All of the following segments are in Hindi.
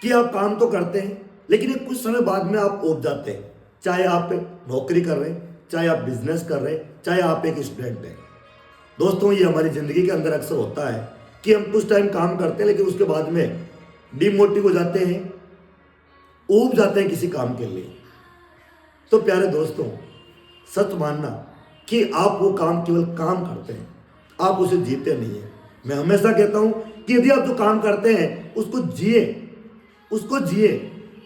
कि आप काम तो करते हैं लेकिन एक कुछ समय बाद में आप ऊब जाते हैं। चाहे आप नौकरी कर रहे हैं, चाहे आप बिजनेस कर रहे हैं, चाहे आप एक स्टूडेंट हैं। दोस्तों, ये हमारी ज़िंदगी के अंदर अक्सर होता है कि हम कुछ टाइम काम करते हैं लेकिन उसके बाद में डिमोटिव हो जाते हैं, ऊब जाते हैं किसी काम के लिए। तो प्यारे दोस्तों, सच मानना कि आप वो काम केवल काम करते हैं, आप उसे जीते नहीं हैं। मैं हमेशा कहता हूं कि यदि आप जो काम करते हैं उसको जिए, उसको जिए।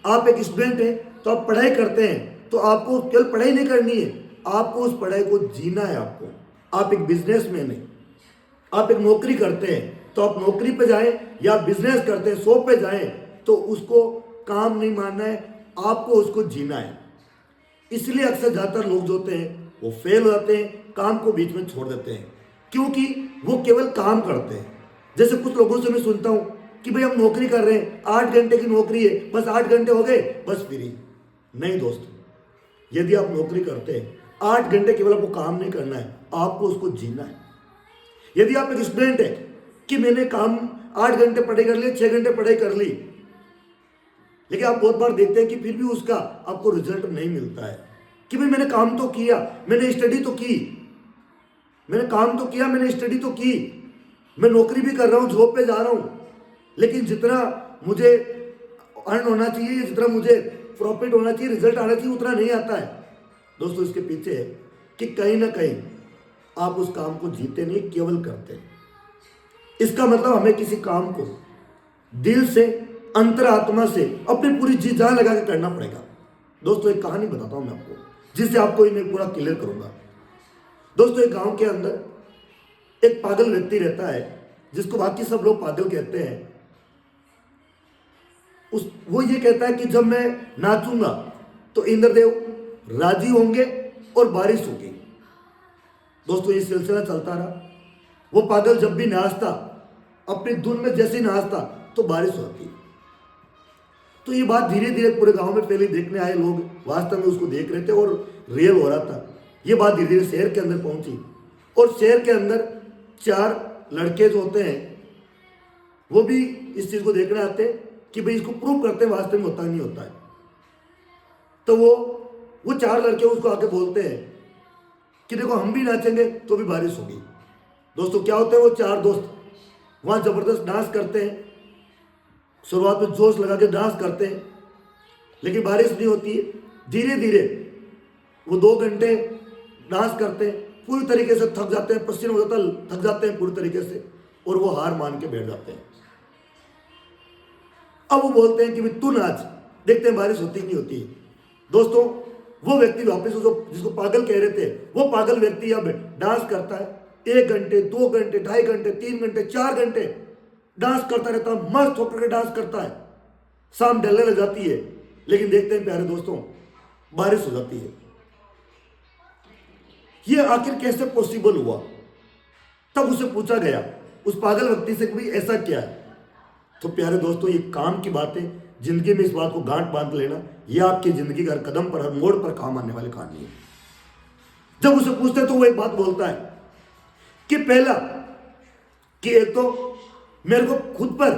आप एक स्टूडेंट हैं तो आप पढ़ाई करते हैं तो आपको केवल पढ़ाई नहीं करनी है, आपको उस पढ़ाई को जीना है। आपको, आप एक बिजनेसमैन हैं, आप एक नौकरी करते हैं तो आप नौकरी पे जाएं, या बिजनेस करते हैं शॉप पे जाएं, तो उसको काम नहीं मानना है, आपको उसको जीना है। इसलिए अक्सर ज़्यादातर लोग जो होते हैं वो फेल हो जाते हैं, काम को बीच में छोड़ देते हैं, क्योंकि वो केवल काम करते हैं। जैसे कुछ लोगों से मैं सुनता हूँ कि भाई हम नौकरी कर रहे हैं, 8 घंटे की नौकरी है, बस 8 घंटे हो गए बस फ्री। नहीं दोस्तों, यदि आप नौकरी करते हैं 8 घंटे केवल आपको काम नहीं करना है, आपको उसको जीना है। यदि आप एक स्टूडेंट है कि मैंने काम 8 घंटे पढ़ाई कर ली, 6 घंटे पढ़ाई कर ली, लेकिन आप बहुत बार देखते हैं कि फिर भी उसका आपको रिजल्ट नहीं मिलता है कि भाई मैंने काम तो किया, मैंने स्टडी तो की, मैंने काम तो किया, मैंने स्टडी तो की, मैं नौकरी भी कर रहा हूँ, जॉब पे जा रहा हूँ, लेकिन जितना मुझे अर्न होना चाहिए, जितना मुझे प्रॉफिट होना चाहिए, रिजल्ट आना चाहिए, उतना नहीं आता है। दोस्तों, इसके पीछे है कि कहीं ना कहीं आप उस काम को जीते नहीं, केवल करते हैं। इसका मतलब हमें किसी काम को दिल से, अंतरात्मा से, अपनी पूरी जी जान लगा के करना पड़ेगा। दोस्तों, एक कहानी बताता हूं मैं आपको, जिससे आपको मैं पूरा क्लियर करूंगा। दोस्तों, एक गांव के अंदर एक पागल व्यक्ति रहता है, जिसको बाकी सब लोग पागल कहते हैं। वो ये कहता है कि जब मैं नाचूंगा तो इंद्रदेव राजी होंगे और बारिश होगी। दोस्तों, ये सिलसिला चलता रहा। वो पागल जब भी नाचता, अपनी धुन में जैसे नाचता तो बारिश होती। तो ये बात धीरे धीरे पूरे गांव में पहले देखने आए लोग वास्तव में उसको देख रहे थे और रियल हो रहा था। ये बात धीरे धीरे शहर के अंदर पहुंची, और शहर के अंदर 4 लड़के जो होते हैं वो भी इस चीज को देखने आते हैं कि भाई इसको प्रूव करते हैं वास्तव में होता नहीं होता है। तो वो 4 लड़के उसको आके बोलते हैं कि देखो, हम भी नाचेंगे तो भी बारिश होगी। दोस्तों, क्या होता है, वो 4 दोस्त वहां जबरदस्त डांस करते हैं, शुरुआत में जोश लगा के डांस करते हैं, लेकिन बारिश नहीं होती है। धीरे धीरे वो 2 घंटे डांस करते हैं, पूरी तरीके से थक जाते हैं, पसीना हो जाता है, थक जाते हैं पूरी तरीके से, और वो हार मान के बैठ जाते हैं। अब वो बोलते हैं कि भाई तू नाच, देखते हैं बारिश होती नहीं होती है। दोस्तों, वो व्यक्ति वापस जिसको पागल कह रहे थे, वो पागल व्यक्ति अब डांस करता है। 1 घंटे, 2 घंटे, 2.5 घंटे, 3 घंटे, 4 घंटे डांस करता रहता है, मस्त होकर के डांस करता है। शाम ढलने लग जाती है, लेकिन देखते हैं प्यारे दोस्तों, बारिश हो जाती है। ये आखिर कैसे पॉसिबल हुआ? तब उसे पूछा गया उस पागल व्यक्ति से कि भाई ऐसा क्या है? तो प्यारे दोस्तों, ये काम की बात है, जिंदगी में इस बात को गांठ बांध लेना, ये आपकी जिंदगी का हर कदम पर, हर मोड़ पर काम आने वाली कहानी है। जब उसे पूछते तो वो एक बात बोलता है कि पहला कि एक तो मेरे को खुद पर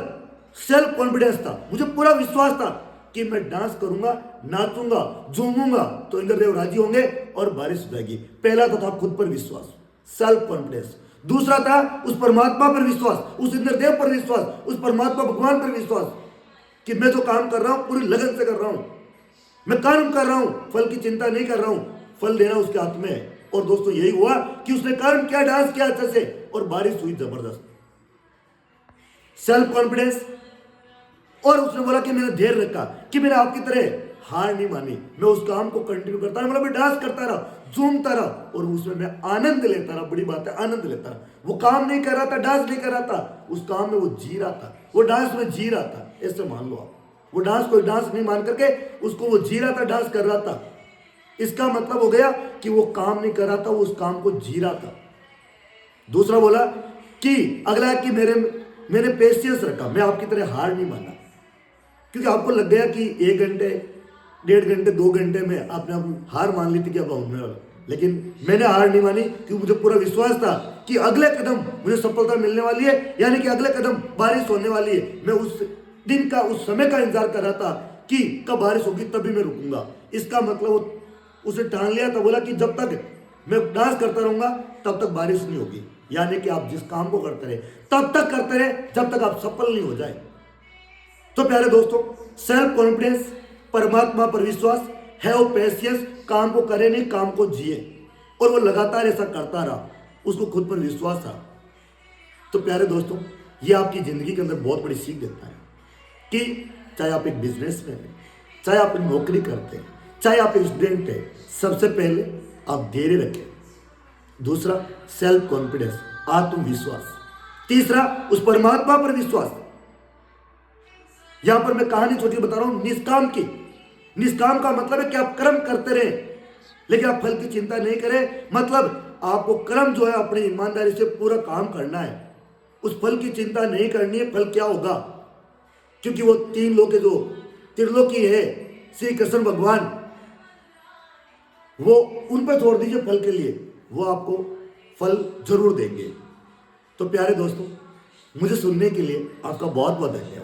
सेल्फ कॉन्फिडेंस था, मुझे पूरा विश्वास था कि मैं डांस करूंगा, नाचूंगा, झूमूंगा तो इंद्रदेव राजी होंगे और बारिश हो जाएगी। पहला तो था खुद पर विश्वास, सेल्फ कॉन्फिडेंस। दूसरा था उस परमात्मा पर विश्वास, उस इंद्रदेव पर विश्वास, उस परमात्मा भगवान पर विश्वास कि मैं जो काम कर रहा हूं पूरी लगन से कर रहा हूं, मैं कर्म कर रहा हूं, फल की चिंता नहीं कर रहा हूं, फल देना उसके हाथ में है। और दोस्तों, यही हुआ कि उसने कर्म किया, डांस किया अच्छे से, और बारिश हुई जबरदस्त। सेल्फ कॉन्फिडेंस, और उसने बोला कि मैंने धैर्य रखा, कि मैंने आपकी तरह हार नहीं मानी, मैं उस काम को कंटिन्यू करता रहा, मतलब मैं डांस करता रहा, झूमता रहा, और उसमें मैं आनंद लेता रहा। बड़ी बात है, आनंद लेता रहा। वो काम नहीं कर रहा था, डांस नहीं कर रहा था, उस काम में वो जी रहा था, वो डांस में जी रहा था। ऐसे मान लो आप, वो डांस को डांस नहीं मान करके उसको वो जी रहा था, डांस कर रहा था। इसका मतलब हो गया कि वो काम नहीं कर रहा था, वो उस काम को जी रहा था। दूसरा बोला कि अगला कि मैंने पेशेंस रखा, मैं आपकी तरह हार नहीं माना, क्योंकि आपको लग गया कि 1 घंटे, 1.5 घंटे, 2 घंटे में आपने हार मान ली थी कि अब होने वाला, लेकिन मैंने हार नहीं मानी, क्योंकि मुझे पूरा विश्वास था कि अगले कदम मुझे सफलता मिलने वाली है, यानी कि अगले कदम बारिश होने वाली है। मैं उस दिन का, उस समय का इंतजार कर रहा था कि कब बारिश होगी तभी मैं रुकूंगा। इसका मतलब उसे ठान लिया था, बोला कि जब तक मैं डांस करता रहूंगा तब तक बारिश नहीं होगी। यानी कि आप जिस काम को करते रहे तब तक करते रहे जब तक आप सफल नहीं हो जाए। तो प्यारे दोस्तों, सेल्फ कॉन्फिडेंस, परमात्मा पर विश्वास, हैव पेशेंस, काम को करे नहीं काम को जिए, और वो लगातार ऐसा करता रहा, उसको खुद पर विश्वास था। तो प्यारे दोस्तों, ये आपकी जिंदगी के अंदर बहुत बड़ी सीख देता है कि चाहे आप एक बिजनेसमैन हैं, चाहे आप एक नौकरी करते हैं, चाहे आप एक स्टूडेंट हैं, सबसे पहले आप धैर्य रखें। दूसरा, सेल्फ कॉन्फिडेंस, आत्मविश्वास। तीसरा, उस परमात्मा पर विश्वास। यहां पर मैं कहानी छोटी बता रहा हूं निष्काम की। निष्काम का मतलब है कि आप कर्म करते रहे लेकिन आप फल की चिंता नहीं करें। मतलब आपको कर्म जो है अपनी ईमानदारी से पूरा काम करना है, उस फल की चिंता नहीं करनी है फल क्या होगा, क्योंकि वो तीन लोग जो त्रिलोकी है श्री कृष्ण भगवान, वो उन पर छोड़ दीजिए फल के लिए, वो आपको फल जरूर देंगे। तो प्यारे दोस्तों, मुझे सुनने के लिए आपका बहुत बहुत धन्यवाद।